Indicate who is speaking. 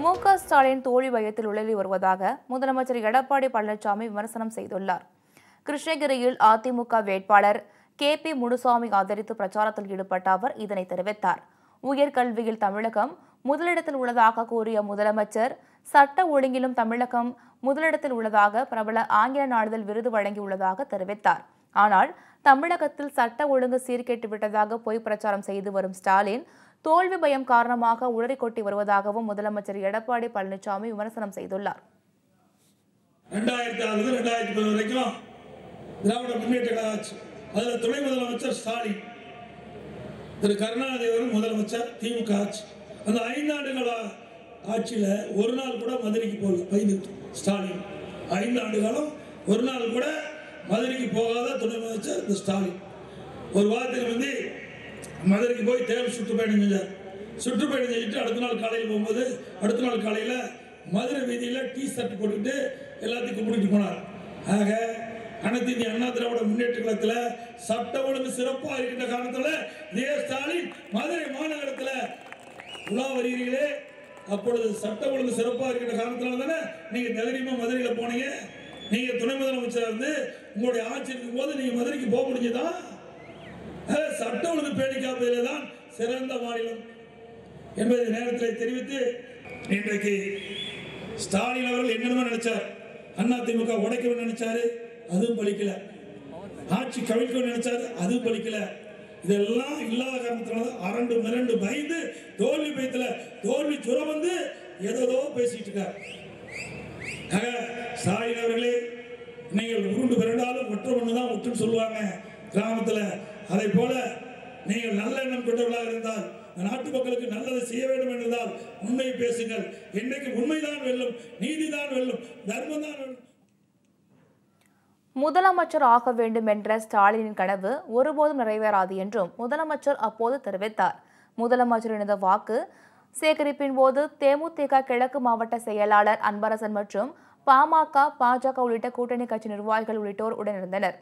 Speaker 1: மு.க. ஸ்டாலின் தோல்வி பயத்தில் உழறி வருவதாக முதலமைச்சர் எடப்பாடி பழனிசாமி விமர்சனம் செய்துள்ளார். கிருஷ்ணகிரியில் அதிமுக வேட்பாளர் கே.பி. முனுசாமி ஆதரித்து பிரச்சாரத்தில் ஈடுபட்ட அவர் இதனை தெரிவித்தார். உயர்கல்வியில் தமிழகம் முதலிடத்தில் உள்ளதாக கூறிய முதலமைச்சர், சட்ட ஒழுங்கிலும் தமிழகம் முதலிடத்தில் உள்ளதாக பிரபல ஆங்கில நாளிதழ் விருது வழங்கியுள்ளதாக தெரிவித்தார். ஆனால் தமிழகத்தில் சட்ட ஒழுங்கு சீர்கேட்டு விட்டதாக பொய் பிரச்சாரம் செய்து வரும் ஸ்டாலின் தோல்வி பயம் காரணமாக உளறி கொட்டி வருவதாகவும் முதலமைச்சர் எடப்பாடி பழனிசாமி விமர்சனம் செய்துள்ளார்.
Speaker 2: 2006 வரைக்கும் திராவிட முன்னேற்ற கழக ஆட்சி, அதுல துணை முதலமைச்சர் ஸ்டாலின், திரு கருணாநிதி முதலமைச்சர், திமுக ஆட்சி. அந்த 5 ஆண்டுகள ஆட்சியில ஒரு நாள் கூட மதுரைக்கு போகல ஸ்டாலின். 5 ஆண்டு காலம் ஒரு நாள் கூட மதுரைக்கு போகாத துணை முதலமைச்சர் ஸ்டாலின். ஒரு வாரத்துக்கு வந்து மதுரைக்கு போய் தேர்வு சுற்றுப்பயணம் செஞ்சார். சுற்றுப்பயணம் செஞ்சுட்டு அடுத்த நாள் காலையில் போகும்போது, அடுத்த நாள் காலையில் மதுரை வீதியில் டீ ஷர்ட் போட்டுக்கிட்டு எல்லாத்தையும் கும்பிட்டு போனார். ஆக அனைத்து இந்திய அண்ணா திராவிட முன்னேற்ற கழகத்தில் சட்ட ஒழுங்கு சிறப்பாக இருக்கின்ற காரணத்தில் இதே ஸ்டாலின் மதுரை மாநகரத்தில் உலா வருகிறீர்களே, அப்பொழுது சட்ட ஒழுங்கு சிறப்பாக இருக்கின்ற காரணத்தினால தானே நீங்க தைரியமா மதுரையில் போனீங்க. நீங்க துணை முதலமைச்சராக இருந்து உங்களுடைய ஆட்சி இருக்கும் போது நீங்க மதுரைக்கு போக முடிஞ்சதா? சட்ட ஒழுங்கு பேணி காப்பதிலே தான் சிறந்த மாநிலம் என்பதை நேரத்தில் தெரிவித்து, இன்றைக்கு ஸ்டாலின் அவர்கள் என்னென்ன நினைச்சார், அதிமுக உடைக்கணும்னு நினைச்சாரு, அதுவும் பலிக்கல. ஆட்சி கவிழ்க்கணும்னு நினைச்சாரு, அதுவும் பலிக்கல. இதெல்லாம் இல்லாத காரணத்தினால அரண்டு மிரண்டு பயந்து தோல்வி பயத்துல தோல்வி சுரம் வந்து ஏதோ பேசிட்டு இருக்கார். ஸ்டாலின் அவர்களே, நீங்கள் உருண்டு பிறண்டாலும் ஒற்ற ஒண்ணுதான் ஒற்றுன்னு சொல்லுவாங்க கிராமத்துல. அதை போல நீங்கள் நல்ல எண்ணம் கொண்டவர்களாக இருந்தால், நாட்டு மக்களுக்கு நல்லதை செய்ய வேண்டும் என்றால் உண்மையை பேசுங்கள். இன்றைக்கு உண்மைதான் வெல்லும், நீதிதான் வெல்லும், தர்மம் தான் வெல்லும்.
Speaker 1: முதலமைச்சர் ஆக வேண்டும் என்ற ஸ்டாலினின் கனவு ஒருபோதும் நிறைவேறாது என்றும் முதலமைச்சர் அப்போது தெரிவித்தார். முதலமைச்சரின் இந்த வாக்கு சேகரிப்பின் போது தேமுதிக கிழக்கு மாவட்ட செயலாளர் அன்பரசன் மற்றும் பாமக, பாஜக உள்ளிட்ட கூட்டணி கட்சி நிர்வாகிகள் உள்ளிட்டோர் உடனிருந்தனர்.